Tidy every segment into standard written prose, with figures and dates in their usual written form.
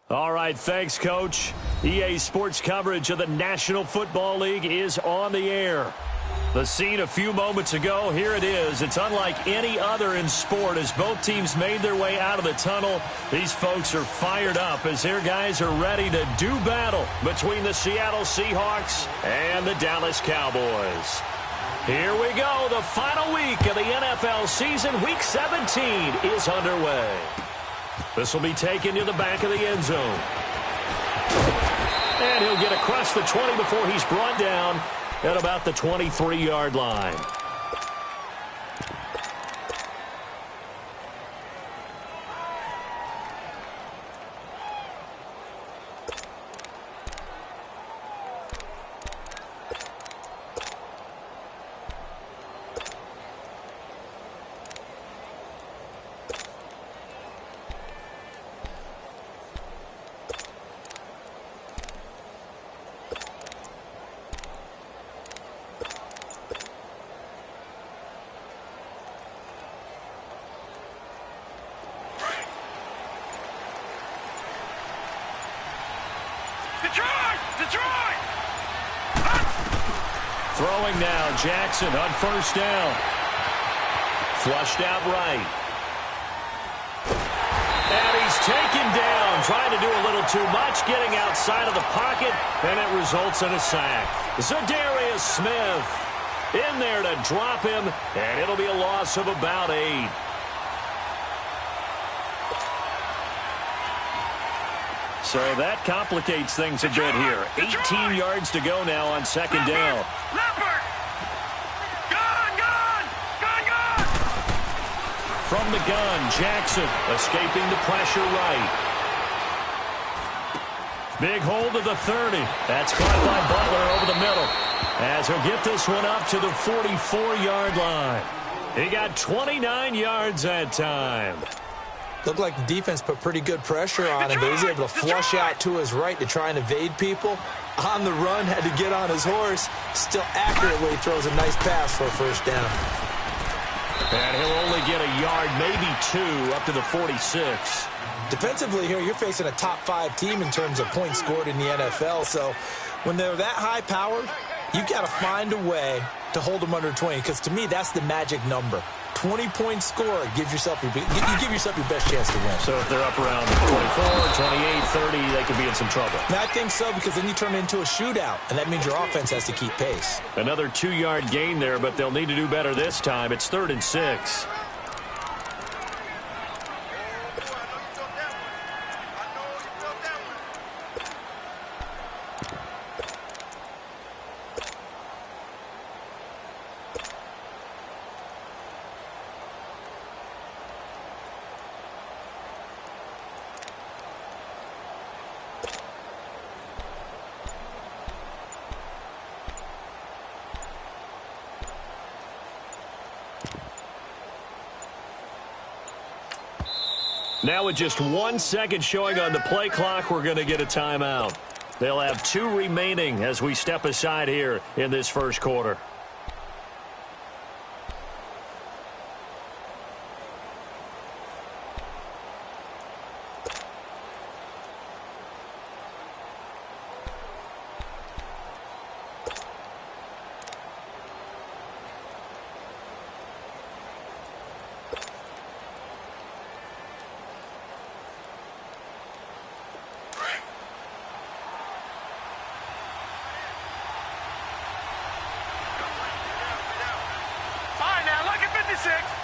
All right, thanks, Coach. EA Sports coverage of the National Football League is on the air. The scene a few moments ago, here it is. It's unlike any other in sport as both teams made their way out of the tunnel. These folks are fired up as their guys are ready to do battle between the Seattle Seahawks and the Dallas Cowboys. Here we go. The final week of the NFL season. Week 17 is underway. This will be taken to the back of the end zone. And he'll get across the 20 before he's brought down at about the 23-yard line. Throwing now, Jackson on first down. Flushed out right. And he's taken down, trying to do a little too much, getting outside of the pocket, and it results in a sack. Zadarius Smith in there to drop him, and it'll be a loss of about 8. So that complicates things a bit here. 18 yards to go now on second down. From the gun, Jackson escaping the pressure right. Big hold of the 30. That's caught by Butler over the middle as he'll get this one up to the 44-yard line. He got 29 yards that time. Looked like the defense put pretty good pressure on him, but he's able to flush out to his right to try and evade people. On the run, had to get on his horse. Still accurately throws a nice pass for a first down. And he'll only get a yard, maybe 2, up to the 46. Defensively here, you're facing a top-5 team in terms of points scored in the NFL. So when they're that high-powered, you've got to find a way to hold them under 20, because to me, that's the magic number. 20-point score gives yourself you give yourself your best chance to win. So if they're up around 24, 28, 30, they could be in some trouble. And I think so, because then you turn it into a shootout, and that means your offense has to keep pace. Another 2-yard gain there, but they'll need to do better this time. It's 3rd and 6. Now with just 1 second showing on the play clock, we're going to get a timeout. They'll have 2 remaining as we step aside here in this first quarter.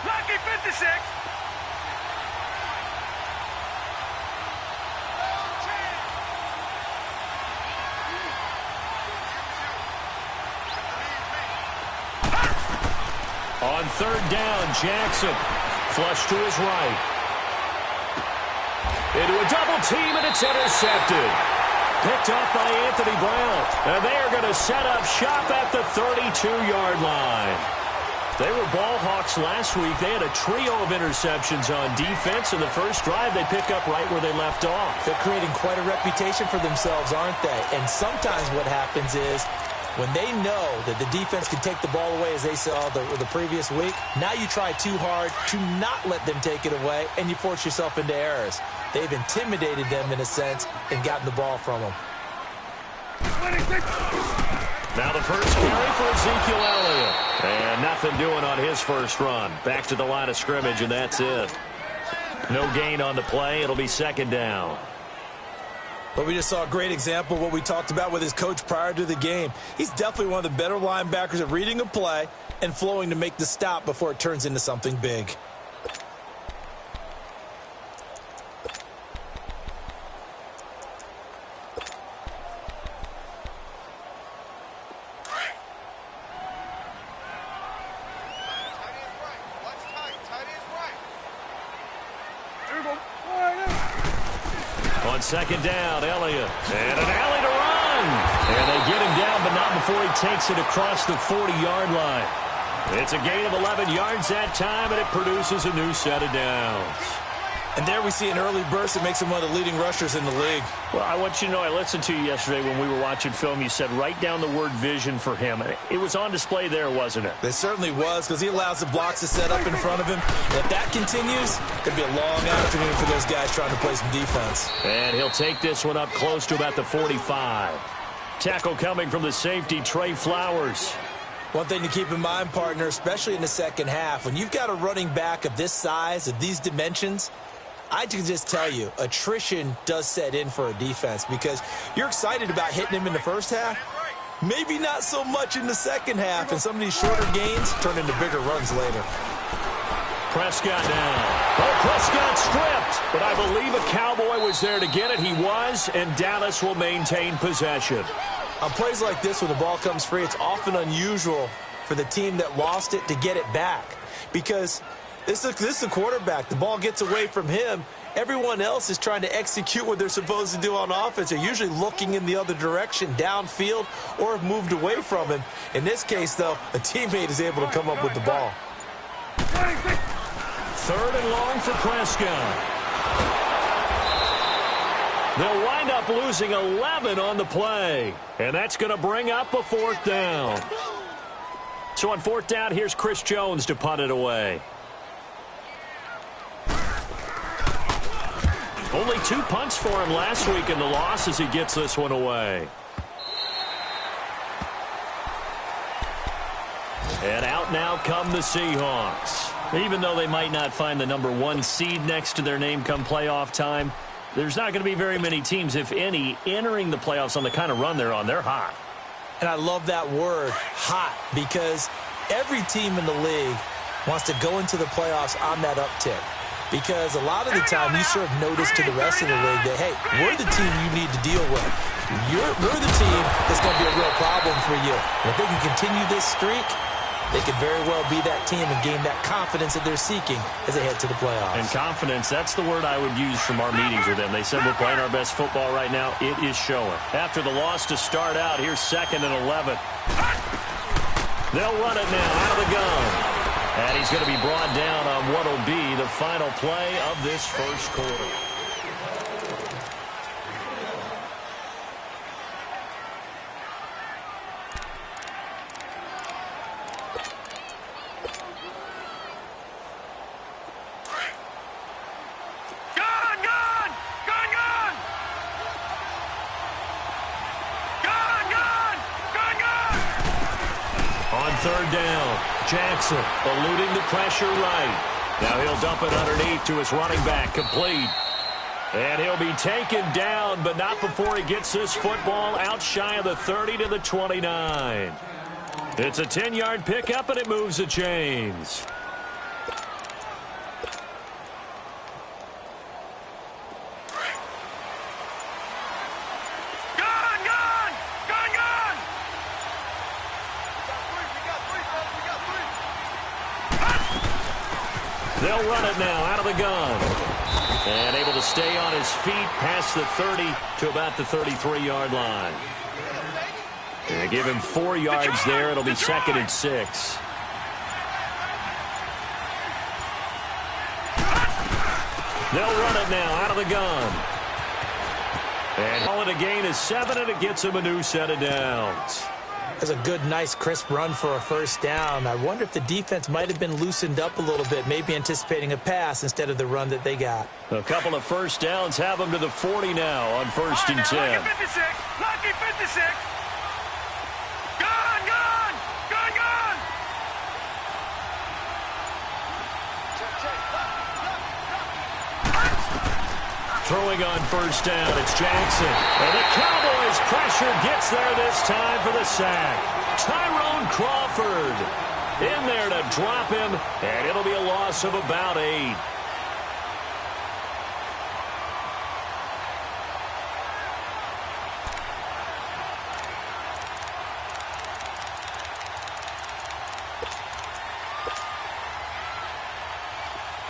Lucky 56. On 3rd down, Jackson flush to his right. Into a double team, and it's intercepted. Picked up by Anthony Brown. And they are going to set up shop at the 32-yard line. They were ball hawks last week. They had a trio of interceptions on defense. In the first drive, they pick up right where they left off. They're creating quite a reputation for themselves, aren't they? And sometimes what happens is When they know that the defense can take the ball away, as they saw the previous week, now you try too hard to not let them take it away, and you force yourself into errors. They've intimidated them, in a sense, and gotten the ball from them. Now the first carry for Ezekiel Elliott. And nothing doing on his first run. Back to the line of scrimmage, and that's it. No gain on the play. It'll be second down. But we just saw a great example of what we talked about with his coach prior to the game. He's definitely one of the better linebackers at reading a play and flowing to make the stop before it turns into something big. On second down, Elliott. And an alley to run. And they get him down, but not before he takes it across the 40-yard line. It's a gain of 11 yards that time, and it produces a new set of downs. And there we see an early burst that makes him one of the leading rushers in the league. Well, I want you to know, I listened to you yesterday when we were watching film. You said write down the word vision for him. It was on display there, wasn't it? It certainly was, because he allows the blocks to set up in front of him. And if that continues, it'll be a long afternoon for those guys trying to play some defense. And he'll take this one up close to about the 45. Tackle coming from the safety, Trey Flowers. One thing to keep in mind, partner, especially in the second half, when you've got a running back of this size, of these dimensions, I can just tell you, attrition does set in for a defense because you're excited about hitting him in the first half. Maybe not so much in the second half, and some of these shorter gains turn into bigger runs later. Prescott down. Oh, Prescott stripped, but I believe a Cowboy was there to get it. He was, and Dallas will maintain possession. On plays like this, when the ball comes free, it's often unusual for the team that lost it to get it back because this is the quarterback. The ball gets away from him. Everyone else is trying to execute what they're supposed to do on offense. They're usually looking in the other direction, downfield, or have moved away from him. In this case, though, a teammate is able to come up with the ball. Third and long for Prescott. They'll wind up losing 11 on the play. And that's going to bring up a fourth down. So on fourth down, here's Chris Jones to punt it away. Only 2 punts for him last week in the loss as he gets this one away. And out now come the Seahawks. Even though they might not find the #1 seed next to their name come playoff time, there's not going to be very many teams, if any, entering the playoffs on the kind of run they're on. They're hot. And I love that word, hot, because every team in the league wants to go into the playoffs on that uptick. Because a lot of the time you serve notice to the rest of the league that, hey, we're the team you need to deal with. We're the team that's going to be a real problem for you. And if they can continue this streak, they could very well be that team and gain that confidence that they're seeking as they head to the playoffs. And confidence, that's the word I would use from our meetings with them. They said we're playing our best football right now. It is showing. After the loss to start out, here's 2nd and 11. They'll run it now out of the gun. And he's going to be brought down on what will be the final play of this first quarter. Third down, Jackson eluding the pressure right. Now he'll dump it underneath to his running back, complete. And he'll be taken down, but not before he gets this football out shy of the 30 to the 29. It's a 10-yard pickup, and it moves the chains. They'll run it now out of the gun. And able to stay on his feet past the 30 to about the 33-yard line. And give him 4 yards there. It'll be 2nd and 6. They'll run it now out of the gun. And all it a gain is 7, and it gets him a new set of downs. That's a good, nice, crisp run for a first down. I wonder if the defense might have been loosened up a little bit, maybe anticipating a pass instead of the run that they got. A couple of first downs have them to the 40 now on 1st and 10. Lucky 56. Lucky 56. Gone, gone. Gone, gone. Throwing on first down, it's Jackson. And the Cowboys' pressure gets there this time for the sack. Tyrone Crawford in there to drop him, and it'll be a loss of about 8.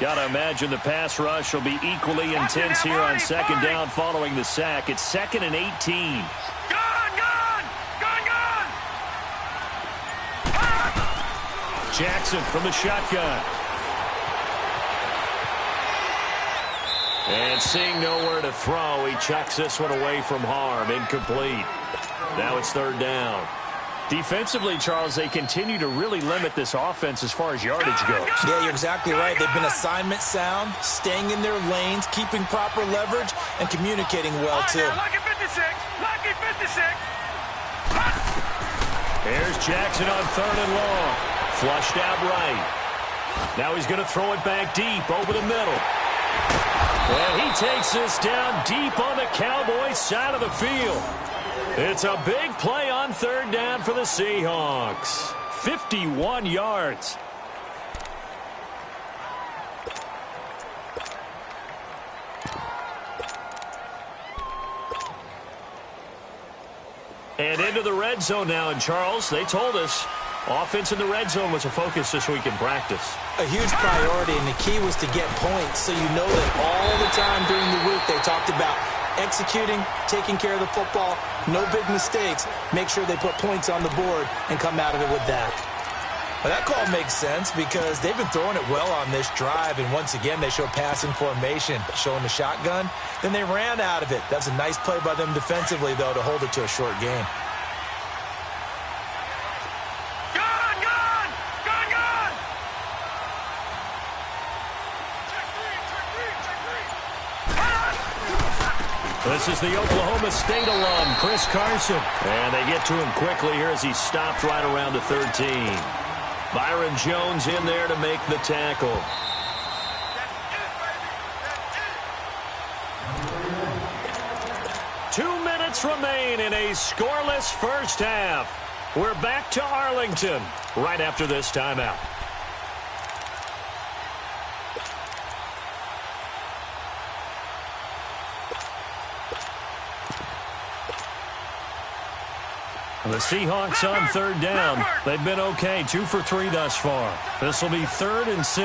Got to imagine the pass rush will be equally intense here on second down following the sack. It's 2nd and 18. Gone, gone. Gone, gone. Jackson from the shotgun. And seeing nowhere to throw, he chucks this one away from harm. Incomplete. Now it's 3rd down. Defensively, Charles, they continue to really limit this offense as far as yardage goes. Yeah, you're exactly right. They've been assignment sound, staying in their lanes, keeping proper leverage, and communicating well, too. Lucky 56. Lucky 56. Here's Jackson on 3rd and long. Flushed out right. Now he's going to throw it back deep over the middle. And he takes this down deep on the Cowboys' side of the field. It's a big play on 3rd down for the Seahawks. 51 yards. And into the red zone now. And Charles, they told us offense in the red zone was a focus this week in practice. A huge priority, and the key was to get points. So you know that all the time during the week they talked about executing, taking care of the football, no big mistakes. Make sure they put points on the board and come out of it with that. Well, that call makes sense because they've been throwing it well on this drive, and once again they show passing formation, showing the shotgun. Then they ran out of it. That's a nice play by them defensively, though, to hold it to a short game. This is the Oklahoma State alum, Chris Carson. And they get to him quickly here as he stopped right around the 13. Byron Jones in there to make the tackle. Two minutes remain in a scoreless first half. We're back to Arlington right after this timeout. The Seahawks on 3rd down. They've been okay, 2 for 3 thus far. This will be 3rd and 6.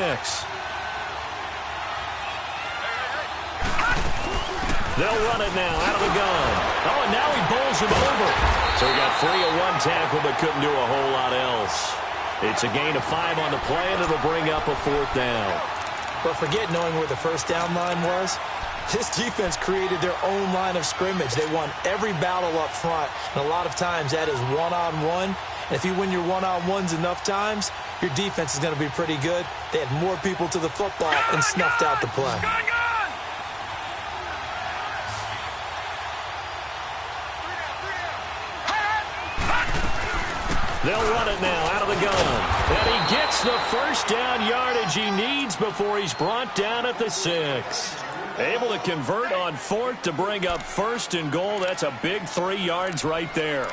They'll run it now out of the gun. Oh, and now he bowls him over. So he got free of one tackle but couldn't do a whole lot else. It's a gain of 5 on the play, and it'll bring up a 4th down. But forget knowing where the first down line was. This defense created their own line of scrimmage. They won every battle up front, and a lot of times that is one-on-one. And if you win your one-on-ones enough times, your defense is going to be pretty good. They had more people to the football and snuffed out the play. They'll run it now out of the gun. And he gets the first down yardage he needs before he's brought down at the 6. Able to convert on 4th to bring up 1st and goal. That's a big 3 yards right there.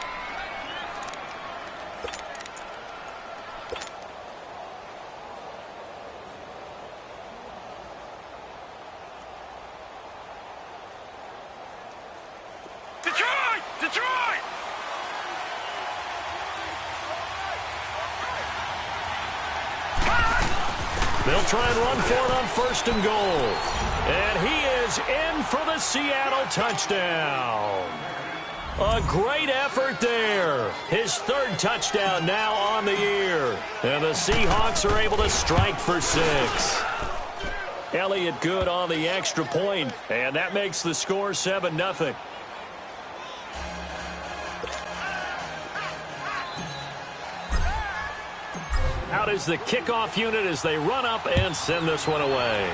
Detroit! Detroit! They'll try and run for it on 1st and goal. And he is in for the Seattle touchdown. A great effort there. His 3rd touchdown now on the year. And the Seahawks are able to strike for 6. Elliott good on the extra point, and that makes the score 7-0. Out is the kickoff unit as they run up and send this one away.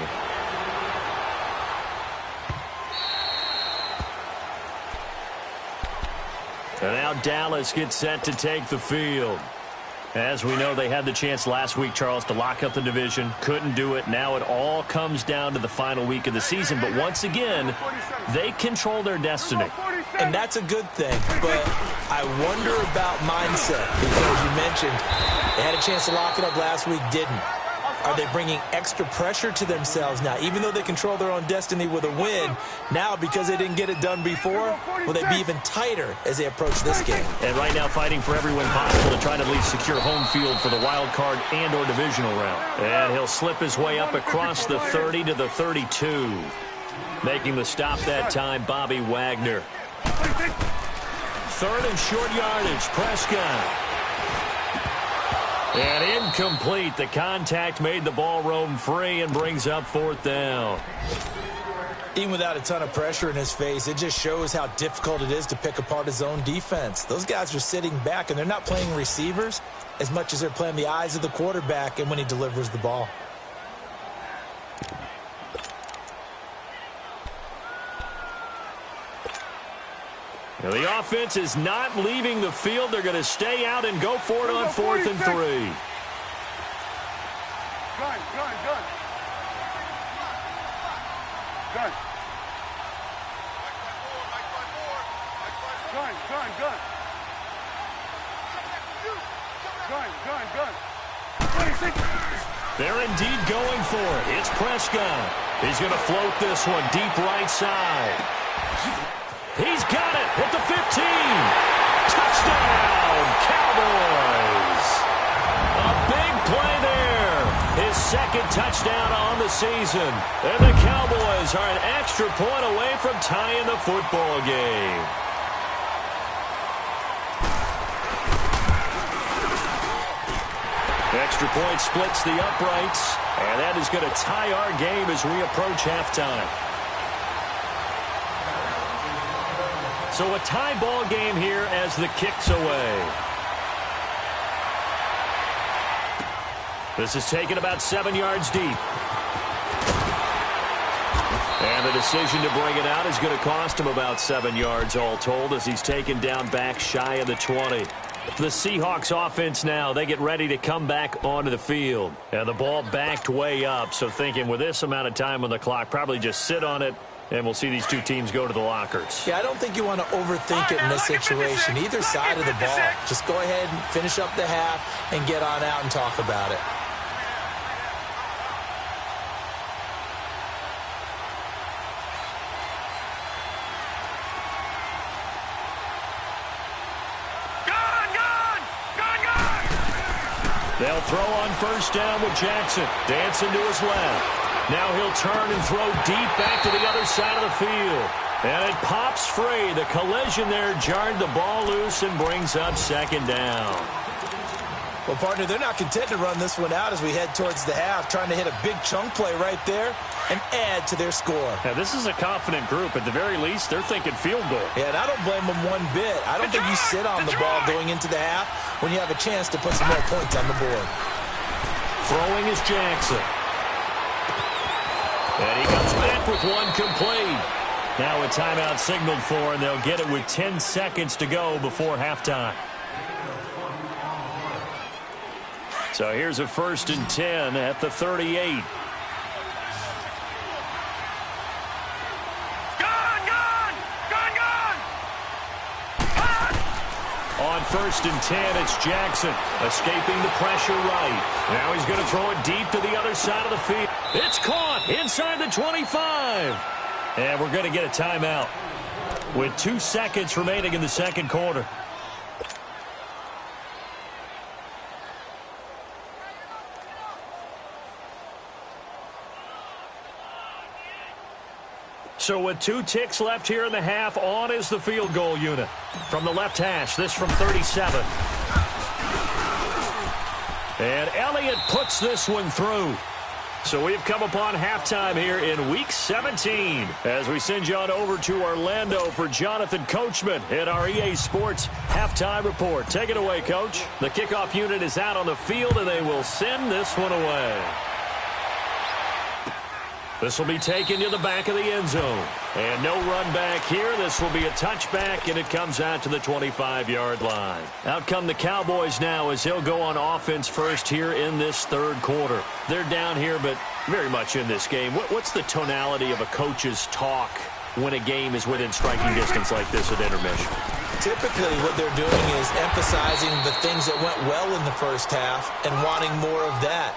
And now Dallas gets set to take the field. As we know, they had the chance last week, Charles, to lock up the division. Couldn't do it. Now it all comes down to the final week of the season. But once again, they control their destiny. And that's a good thing. But I wonder about mindset because you mentioned they had a chance to lock it up last week, didn't. Are they bringing extra pressure to themselves now? Even though they control their own destiny with a win, now because they didn't get it done before, will they be even tighter as they approach this game? And right now fighting for every win possible to try to at least secure home field for the wild card and or divisional round. And he'll slip his way up across the 30 to the 32. Making the stop that time, Bobby Wagner. Third and short yardage, Prescott. And incomplete. The contact made the ball roam free and brings up fourth down. Even without a ton of pressure in his face, it just shows how difficult it is to pick apart his own defense. Those guys are sitting back, and they're not playing receivers as much as they're playing the eyes of the quarterback and when he delivers the ball. Now the offense is not leaving the field. They're going to stay out and go for it on 4th and 3. Gun. Gun. 26. They're indeed going for it. It's Prescott. He's going to float this one deep right side. He's got it at the 15. Touchdown, Cowboys. A big play there. His second touchdown on the season. And the Cowboys are an extra point away from tying the football game. Extra point splits the uprights. And that is going to tie our game as we approach halftime. So a tie ball game here as the kick's away. This is taken about 7 yards deep. And the decision to bring it out is going to cost him about 7 yards all told as he's taken down back shy of the 20. The Seahawks offense now, they get ready to come back onto the field. And the ball backed way up, so thinking with this amount of time on the clock, probably just sit on it. And we'll see these two teams go to the lockers. Yeah, I don't think you want to overthink it in this situation. Either side of the ball. Just go ahead and finish up the half and get on out and talk about it. They'll throw on first down with Jackson. Dancing to his left. Now he'll turn and throw deep back to the other side of the field. And it pops free. The collision there jarred the ball loose and brings up second down. Well, partner, they're not content to run this one out as we head towards the half, trying to hit a big chunk play right there and add to their score. Now, this is a confident group. At the very least, they're thinking field goal. Yeah, and I don't blame them one bit. I don't think you sit on the ball going into the half when you have a chance to put some more points on the board. Throwing is Jackson. And he comes back with one complete. Now a timeout signaled for, and they'll get it with 10 seconds to go before halftime. So here's a 1st and 10 at the 38. On 1st and 10, it's Jackson escaping the pressure right. Now he's going to throw it deep to the other side of the field. It's caught inside the 25. And we're going to get a timeout with 2 seconds remaining in the second quarter. So with 2 ticks left here in the half, on is the field goal unit. From the left hash, this from 37. And Elliott puts this one through. So we've come upon halftime here in Week 17 as we send you on over to Orlando for Jonathan Coachman in our EA Sports Halftime Report. Take it away, Coach. The kickoff unit is out on the field, and they will send this one away. This will be taken to the back of the end zone. And no run back here. This will be a touchback, and it comes out to the 25-yard line. Out come the Cowboys now as they'll go on offense first here in this third quarter. They're down here, but very much in this game. What's the tonality of a coach's talk when a game is within striking distance like this at intermission? Typically, what they're doing is emphasizing the things that went well in the first half and wanting more of that.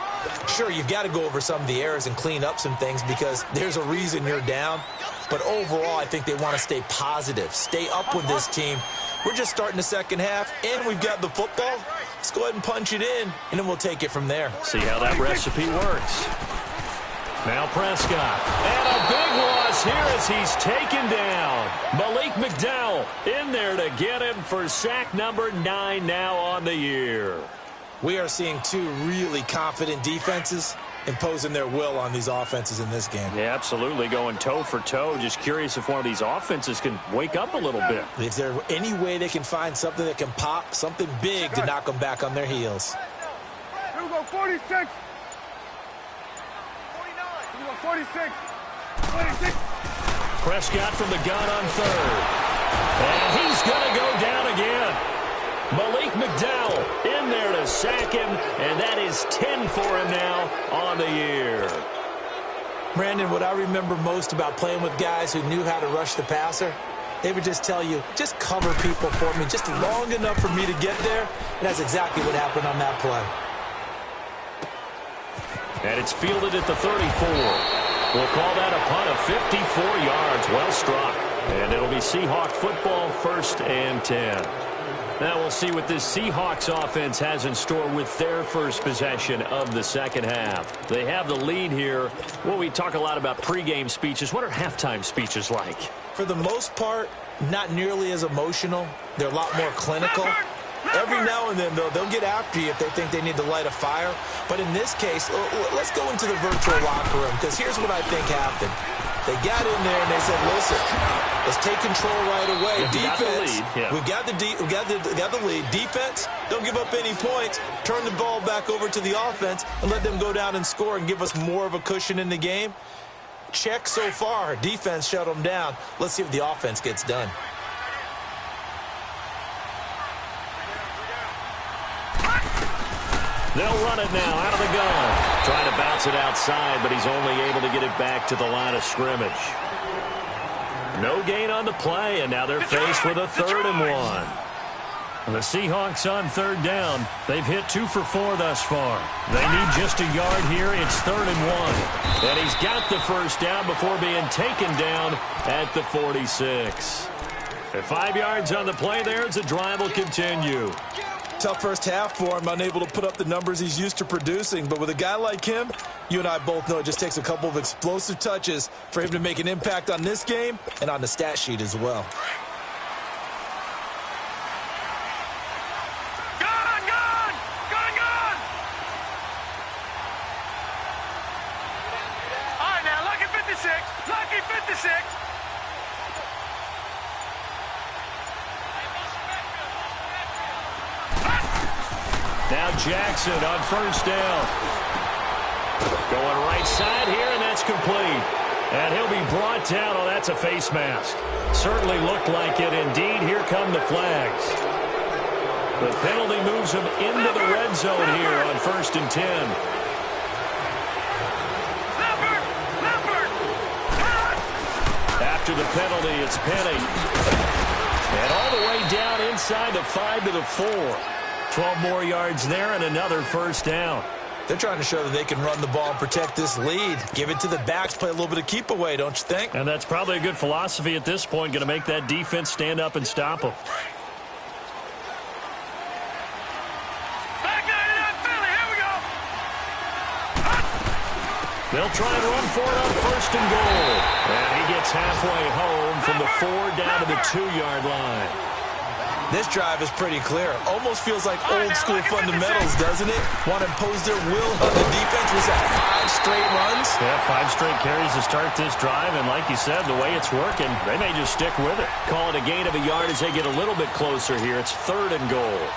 Sure, you've got to go over some of the errors and clean up some things because there's a reason you're down. But overall, I think they want to stay positive, stay up with this team. We're just starting the second half, and we've got the football. Let's go ahead and punch it in, and then we'll take it from there. See how that recipe works. Now Prescott. And a big loss here as he's taken down. Malik McDowell in there to get him for sack number 9 now on the year. We are seeing two really confident defenses imposing their will on these offenses in this game. Yeah, absolutely, going toe for toe. Just curious if one of these offenses can wake up a little bit. Is there any way they can find something that can pop, something big to knock them back on their heels? Here we go, 46. Here we go, 46. 26. Prescott from the gun on third. And he's going to go down again. Malik McDowell in there to sack him, and that is 10 for him now on the year. Brandon, what I remember most about playing with guys who knew how to rush the passer, they would just tell you, just cover people for me, just long enough for me to get there, and that's exactly what happened on that play. And it's fielded at the 34. We'll call that a punt of 54 yards, well struck. And it'll be Seahawk football, 1st and 10. Now we'll see what this Seahawks offense has in store with their first possession of the second half. They have the lead here. Well, we talk a lot about pregame speeches. What are halftime speeches like? For the most part, not nearly as emotional. They're a lot more clinical. Every now and then, though, they'll get after you if they think they need to light a fire. But in this case, let's go into the virtual locker room, because here's what I think happened. They got in there and they said, listen, let's take control right away. Defense, we've got the lead. Defense, don't give up any points. Turn the ball back over to the offense and let them go down and score and give us more of a cushion in the game. Check so far. Defense shut them down. Let's see if the offense gets done. They'll run it now out of the gun. Trying to bounce it outside, but he's only able to get it back to the line of scrimmage. No gain on the play, and now they're faced with a 3rd and 1. The Seahawks on 3rd down. They've hit 2 for 4 thus far. They need just a yard here. It's 3rd and 1. And he's got the first down before being taken down at the 46. At 5 yards on the play there, the drive will continue. Tough first half for him, unable to put up the numbers he's used to producing. But with a guy like him, you and I both know it just takes a couple of explosive touches for him to make an impact on this game and on the stat sheet as well. All right, now, lucky 56. Lucky 56. Now Jackson on 1st down. Going right side here, and that's complete. And he'll be brought down. Oh, that's a face mask. Certainly looked like it. Indeed, here come the flags. The penalty moves him into the red zone here on 1st and 10. After the penalty, it's Penny. And all the way down inside the 5 to the 4. 12 more yards there and another 1st down. They're trying to show that they can run the ball and protect this lead. Give it to the backs, play a little bit of keep away, don't you think? And that's probably a good philosophy at this point, going to make that defense stand up and stop them. They'll try and run for it on 1st and goal. And he gets halfway home from the 4 down to the 2-yard line. This drive is pretty clear. Almost feels like old school fundamentals, doesn't it? Want to impose their will on the defense. Was that 5 straight runs? Yeah, 5 straight carries to start this drive, and like you said, the way it's working, they may just stick with it. Call it a gain of a yard as they get a little bit closer here. It's 3rd and goal.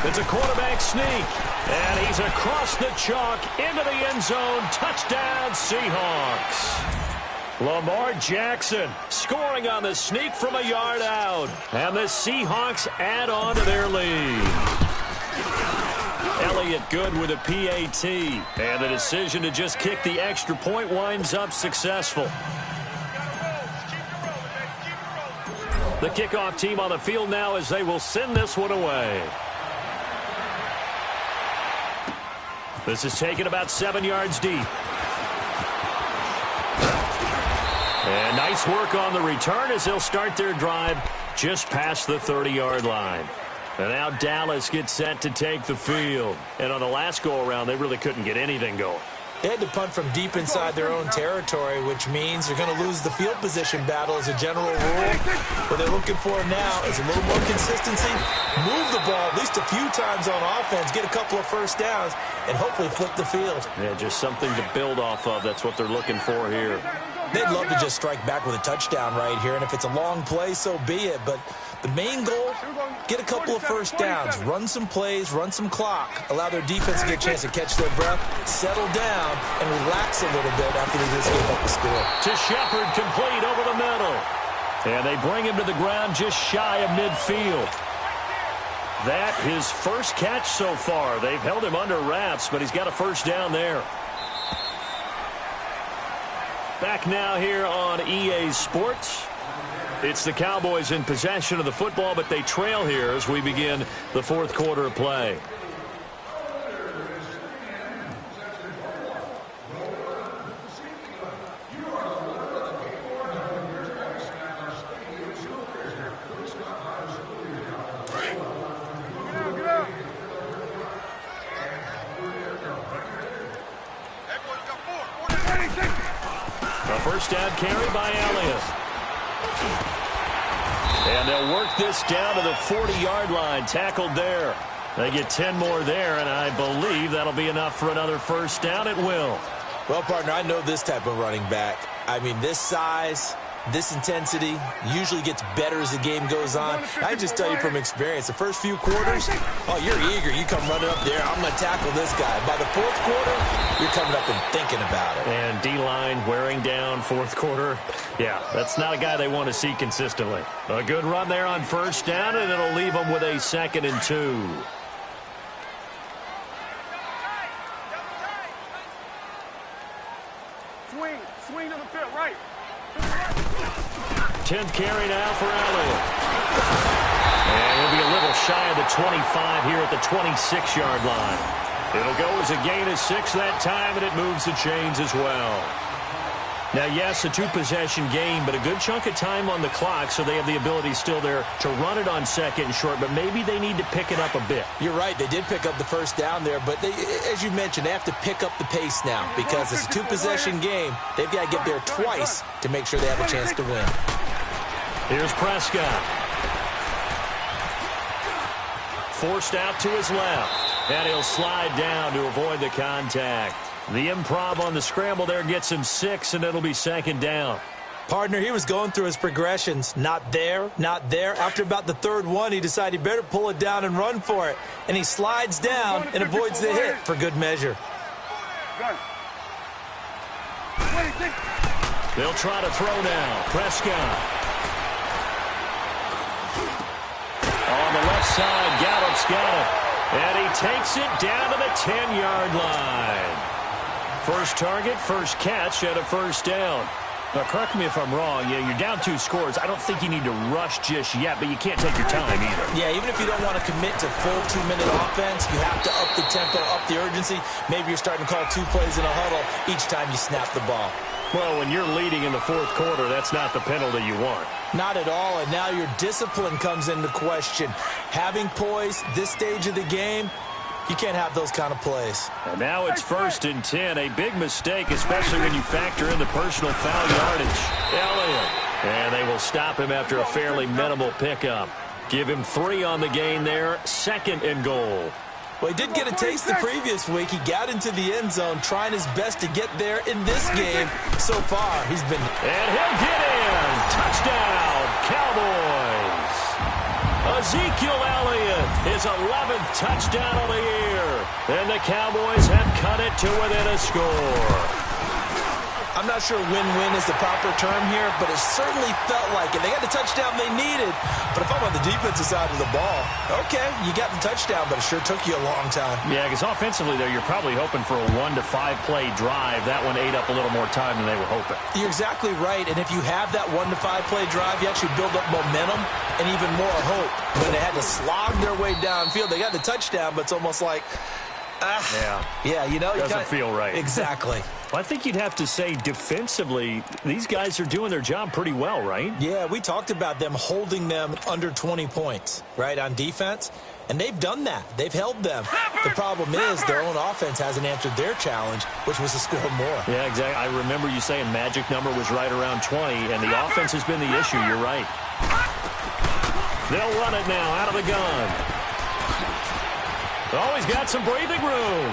It's a quarterback sneak, and he's across the chalk into the end zone. Touchdown, Seahawks. Lamar Jackson scoring on the sneak from a yard out, and the Seahawks add on to their lead. Elliott good with a PAT, and the decision to just kick the extra point winds up successful. The kickoff team on the field now as they will send this one away. This is taken about 7 yards deep. And nice work on the return as they'll start their drive just past the 30-yard line. And now Dallas gets set to take the field. And on the last go-around, they really couldn't get anything going. They had to punt from deep inside their own territory, which means they're going to lose the field position battle as a general rule. What they're looking for now is a little more consistency, move the ball at least a few times on offense, get a couple of first downs, and hopefully flip the field. Yeah, just something to build off of. That's what they're looking for here. They'd love to just strike back with a touchdown right here, and if it's a long play, so be it. But the main goal, get a couple of first downs, run some plays, run some clock, allow their defense to get a chance to catch their breath, settle down, and relax a little bit after they just gave up the score. To Shepard, complete over the middle. And they bring him to the ground just shy of midfield. That his first catch so far. They've held him under wraps, but he's got a first down there. Back now here on EA Sports. It's the Cowboys in possession of the football, but they trail here as we begin the 4th quarter of play. A first down carry by Elliott. And they'll work this down to the 40-yard line. Tackled there. They get 10 more there, and I believe that'll be enough for another first down. It will. Well, partner, I know this type of running back. I mean, this size, this intensity usually gets better as the game goes on. I just tell you from experience, the first few quarters, oh, you're eager. You come running up there. I'm going to tackle this guy. By the 4th quarter, you're coming up and thinking about it. And D-line wearing down 4th quarter. Yeah, that's not a guy they want to see consistently. A good run there on first down, and it'll leave them with a 2nd and 2. Swing to the field, right. 10th carry now for Elliott. And he'll be a little shy of the 25 here at the 26-yard line. It'll go as a gain of 6 that time, and it moves the chains as well. Now, yes, a 2-possession game, but a good chunk of time on the clock, so they have the ability still there to run it on 2nd and short, but maybe they need to pick it up a bit. You're right. They did pick up the first down there, but they, as you mentioned, they have to pick up the pace now because it's a 2-possession game. They've got to get there twice to make sure they have a chance to win. Here's Prescott. Forced out to his left, and he'll slide down to avoid the contact. The improv on the scramble there gets him 6, and it'll be 2nd down. Partner, he was going through his progressions. Not there, not there. After about the 3rd one, he decided he better pull it down and run for it. And he slides down and avoids the hit for good measure. They'll try to throw now. Prescott. On the left side, Gallup's got it. And he takes it down to the 10-yard line. First target, first catch, and a first down. Now, correct me if I'm wrong. Yeah, you're down 2 scores. I don't think you need to rush just yet, but you can't take your time either. Yeah, even if you don't want to commit to full 2-minute offense, you have to up the tempo, up the urgency. Maybe you're starting to call 2 plays in a huddle each time you snap the ball. Well, when you're leading in the 4th quarter, that's not the penalty you want. Not at all, and now your discipline comes into question. Having poise this stage of the game, You can't have those kind of plays. And now it's 1st and 10. A big mistake, especially when you factor in the personal foul yardage. Elliott. And they will stop him after a fairly minimal pickup. Give him 3 on the gain there. 2nd and goal. Well, he did get a taste the previous week. He got into the end zone, trying his best to get there in this game. So far, he's been... And he'll get in. Touchdown, Cowboys. Ezekiel Elliott, his 11th touchdown of the year. And the Cowboys have cut it to within a score. I'm not sure win-win is the proper term here, but it certainly felt like it. They got the touchdown they needed, but if I'm on the defensive side of the ball, okay, you got the touchdown, but it sure took you a long time. Yeah, because offensively there, you're probably hoping for a 1 to 5 play drive. That one ate up a little more time than they were hoping. You're exactly right, and if you have that 1 to 5 play drive, you actually build up momentum and even more hope. When they had to slog their way downfield, they got the touchdown, but it's almost like... Yeah, you know. Doesn't feel right. Exactly. Well, I think you'd have to say defensively, these guys are doing their job pretty well, right? Yeah, we talked about them holding them under 20 points, right, on defense. And they've done that. They've held them. The problem is their own offense hasn't answered their challenge, which was to score more. Yeah, exactly. I remember you saying magic number was right around 20, and the offense has been the issue. You're right. They'll run it now out of the gun. Oh, he's got some breathing room.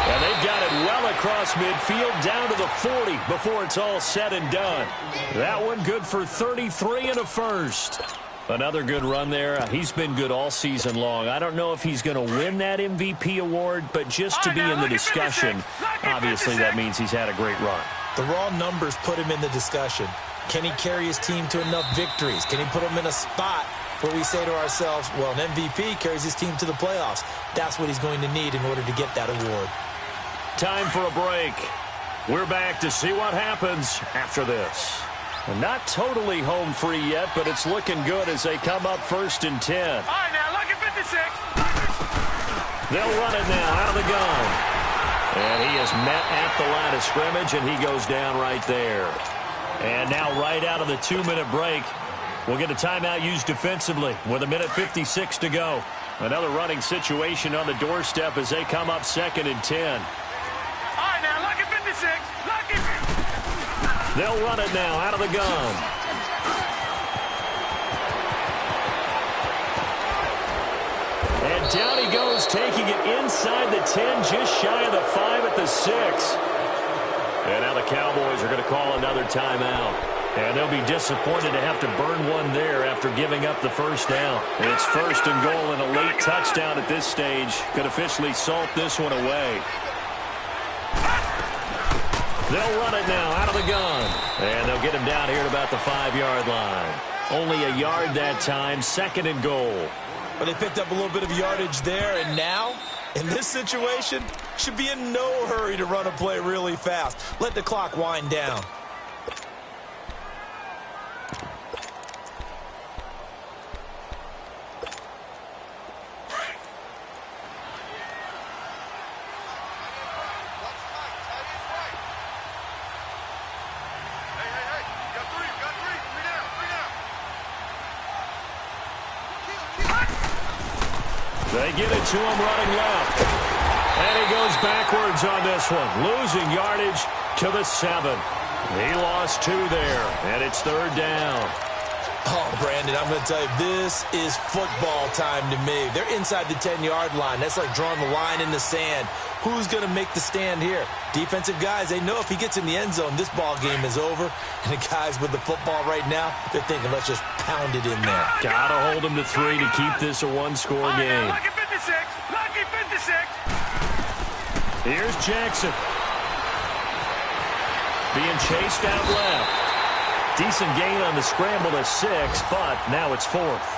And they've got it well across midfield down to the 40 before it's all said and done. That one good for 33 and a first. Another good run there. He's been good all season long. I don't know if he's going to win that MVP award, but just to be in the discussion, obviously that means he's had a great run. The raw numbers put him in the discussion. Can he carry his team to enough victories? Can he put them in a spot where we say to ourselves, well, an MVP carries his team to the playoffs. That's what he's going to need in order to get that award. Time for a break. We're back to see what happens after this. Not totally home free yet, but it's looking good as they come up 1st and 10. All right, now, look at 56. They'll run it now out of the gun. And he is met at the line of scrimmage, and he goes down right there. And now right out of the 2-minute break, we'll get a timeout used defensively with 1:56 to go. Another running situation on the doorstep as they come up 2nd and 10. All right, now, look at 56. Look at... They'll run it now out of the gun. And down he goes, taking it inside the 10, just shy of the 5 at the 6. And now the Cowboys are going to call another timeout. And they'll be disappointed to have to burn one there after giving up the first down. It's 1st and goal and a late touchdown at this stage could officially salt this one away. They'll run it now out of the gun. And they'll get him down here at about the 5-yard line. Only a yard that time, 2nd and goal. But they picked up a little bit of yardage there, and now, in this situation, should be in no hurry to run a play really fast. Let the clock wind down. They get it to him running left. And he goes backwards on this one, losing yardage to the 7. He lost 2 there, and it's 3rd down. Oh, Brandon, I'm going to tell you, this is football time to me. They're inside the 10-yard line. That's like drawing the line in the sand. Who's going to make the stand here? Defensive guys, they know if he gets in the end zone, this ball game is over. And the guys with the football right now, they're thinking, let's just pound it in there. Got to hold him to 3 to keep this a one-score game. Lucky 56. Lucky 56. Here's Jackson. Being chased out left. Decent gain on the scramble to 6, but now it's 4th.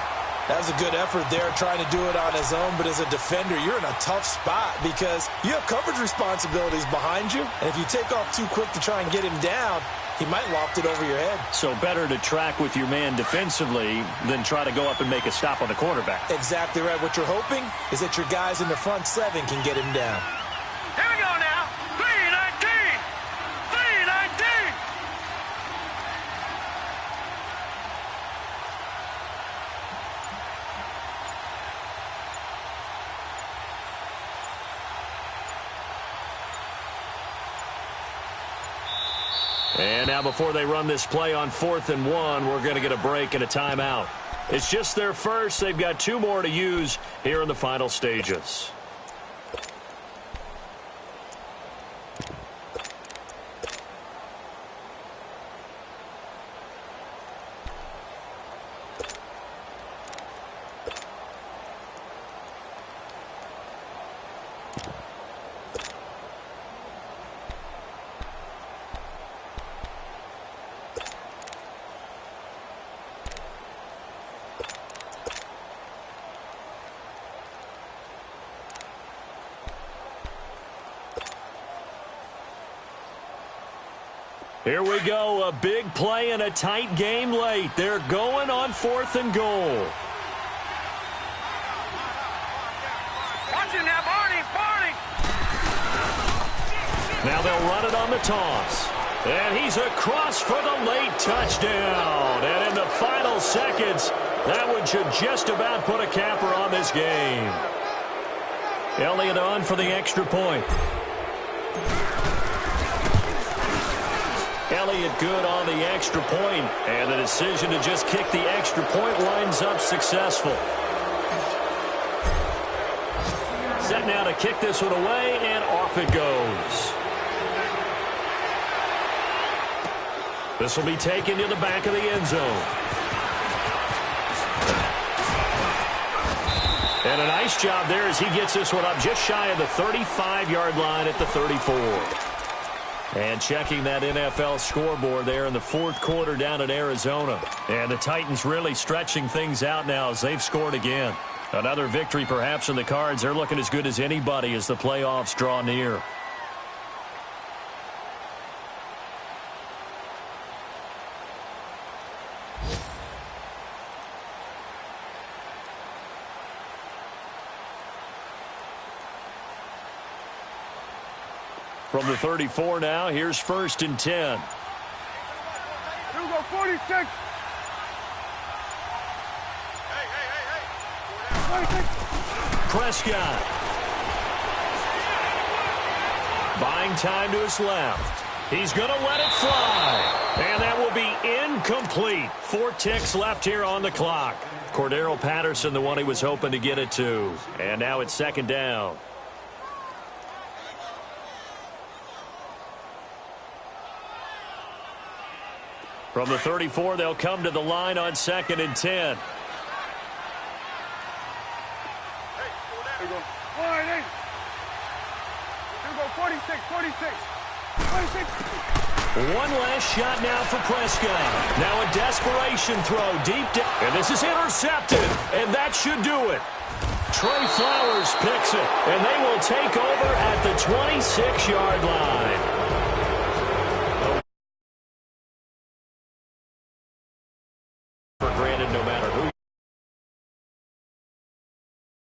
That was a good effort there trying to do it on his own, but as a defender, you're in a tough spot because you have coverage responsibilities behind you, and if you take off too quick to try and get him down, he might loft it over your head. So better to track with your man defensively than try to go up and make a stop on the quarterback. Exactly right. What you're hoping is that your guys in the front 7 can get him down. Here we go now. 3-19. 3-19. And now before they run this play on 4th and 1, we're going to get a break and a timeout. It's just their first. They've got 2 more to use here in the final stages. Here we go, a big play and a tight game late. They're going on 4th and goal. Watch it now, Barney, Barney. Now they'll run it on the toss. And he's across for the late touchdown. And in the final seconds, that one should just about put a capper on this game. Elliott on for the extra point. Elliott good on the extra point, and the decision to just kick the extra point winds up successful. Set now to kick this one away, and off it goes. This will be taken to the back of the end zone. And a nice job there as he gets this one up just shy of the 35-yard line at the 34. And checking that NFL scoreboard there in the 4th quarter down in Arizona. And the Titans really stretching things out now as they've scored again. Another victory perhaps in the cards. They're looking as good as anybody as the playoffs draw near. From the 34 now, here's 1st and 10. Here we go, 46. Hey. 46. Prescott. Buying time to his left. He's going to let it fly. And that will be incomplete. 4 ticks left here on the clock. Cordero Patterson, the one he was hoping to get it to. And now it's 2nd down. From the 34, they'll come to the line on 2nd and 10. Here we go. 48. Here we go, 46, 46. 46. One last shot now for Prescott. Now a desperation throw deep down. And this is intercepted. And that should do it. Trey Flowers picks it. And they will take over at the 26-yard line.